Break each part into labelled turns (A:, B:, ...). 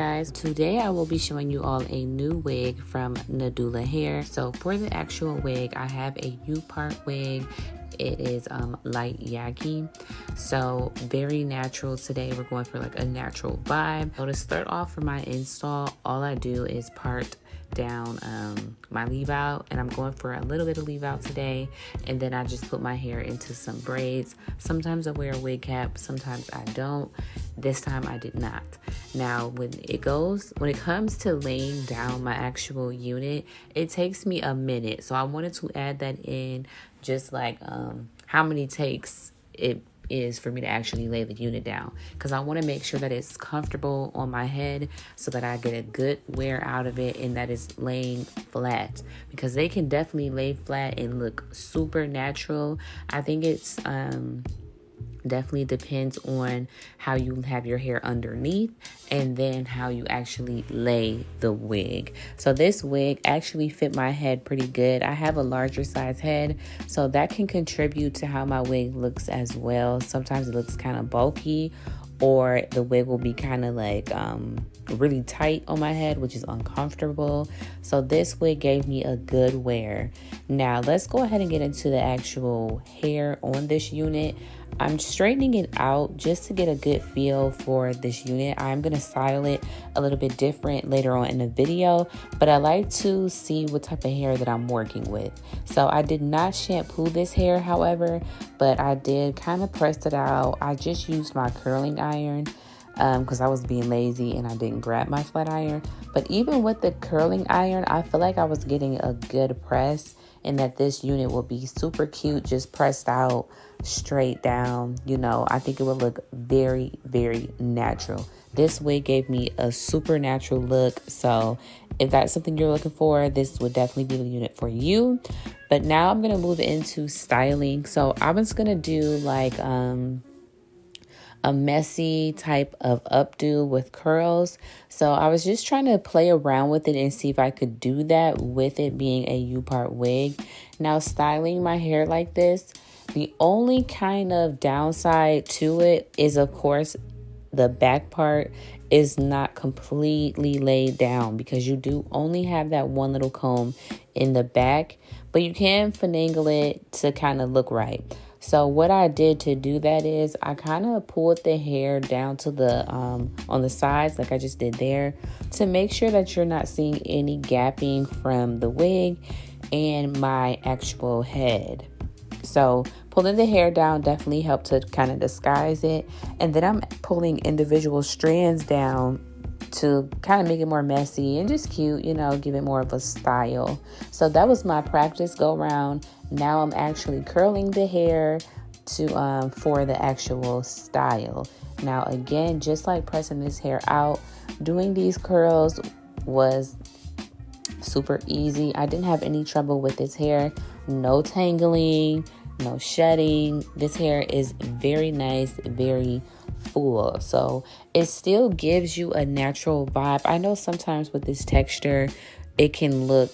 A: guys, today I will be showing you all a new wig from Nadula Hair. So for the actual wig, I have a U-part wig. It is light yaki, so very natural. Today we're going for like a natural vibe. So to start off for my install, all I do is part down my leave out, and I'm going for a little bit of leave out today, and then I just put my hair into some braids. Sometimes I wear a wig cap, sometimes I don't. This time I did not. Now when it comes to laying down my actual unit, it takes me a minute, so I wanted to add that in, just like how many takes it is for me to actually lay the unit down, because I want to make sure that it's comfortable on my head so that I get a good wear out of it and that it's laying flat, because they can definitely lay flat and look super natural. I think it's definitely depends on how you have your hair underneath and then how you actually lay the wig. So this wig actually fit my head pretty good. I have a larger size head, so that can contribute to how my wig looks as well. Sometimes it looks kind of bulky, or the wig will be kind of like really tight on my head, which is uncomfortable. So this wig gave me a good wear. Now let's go ahead and get into the actual hair on this unit. I'm straightening it out just to get a good feel for this unit. I'm going to style it a little bit different later on in the video, but I like to see what type of hair that I'm working with. So I did not shampoo this hair, however, but I did kind of press it out. I just used my curling iron because I was being lazy and I didn't grab my flat iron. But even with the curling iron, I feel like I was getting a good press, and that this unit will be super cute just pressed out straight down. You know, I think it will look very, very natural. This wig gave me a super natural look, so if that's something you're looking for, this would definitely be the unit for you. But now I'm gonna move into styling. So I was gonna do like a messy type of updo with curls. So I was just trying to play around with it and see if I could do that with it being a U-part wig. Now styling my hair like this, the only kind of downside to it is, of course, the back part is not completely laid down, because you do only have that one little comb in the back, but you can finagle it to kind of look right. So what I did to do that is I kind of pulled the hair down to the on the sides, like I just did there, to make sure that you're not seeing any gapping from the wig and my actual head. So pulling the hair down definitely helped to kind of disguise it. And then I'm pulling individual strands down to kind of make it more messy and just cute, you know, give it more of a style. So that was my practice go round. Now I'm actually curling the hair to for the actual style. Now again, just like pressing this hair out, doing these curls was super easy. I didn't have any trouble with this hair. No tangling, no shedding. This hair is very nice, very full, so it still gives you a natural vibe. I know sometimes with this texture it can look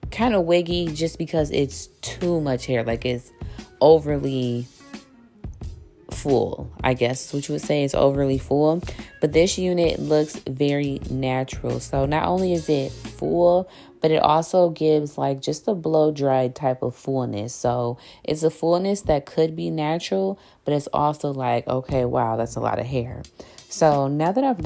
A: kind of wiggy just because it's too much hair, like it's overly full, I guess what you would say is overly full. But this unit looks very natural, so not only is it full, but it also gives like just a blow dried type of fullness. So it's a fullness that could be natural, but it's also like, okay, wow, that's a lot of hair. So now that I've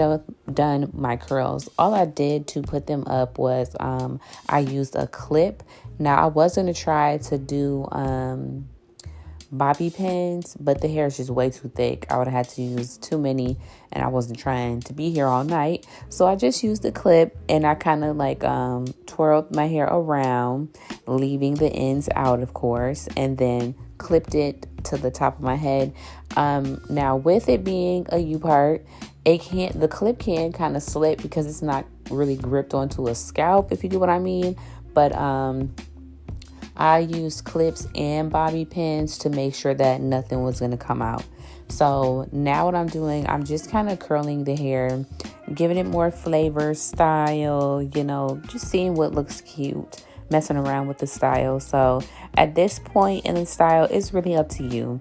A: done my curls, all I did to put them up was I used a clip. Now I was going to try to do bobby pins, but the hair is just way too thick. I would have had to use too many, and I wasn't trying to be here all night. So I just used the clip, and I kind of like twirled my hair around, leaving the ends out, of course, and then clipped it to the top of my head. Now with it being a U-part, the clip can kind of slip because it's not really gripped onto a scalp, if you get what I mean. But I used clips and bobby pins to make sure that nothing was going to come out. So now what I'm doing, I'm just kind of curling the hair, giving it more flavor, style, you know, just seeing what looks cute, messing around with the style. So at this point in the style, it's really up to you.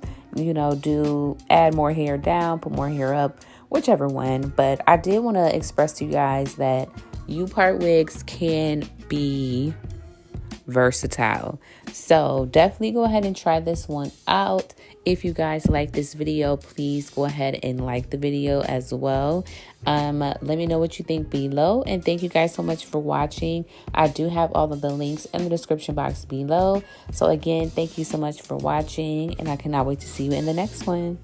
A: add more hair down, put more hair up, whichever one. But I did want to express to you guys that U-part wigs can be versatile. So definitely go ahead and try this one out. If you guys like this video, please go ahead and like the video as well. Let me know what you think below, and thank you guys so much for watching. I do have all of the links in the description box below. So again, thank you so much for watching, and I cannot wait to see you in the next one.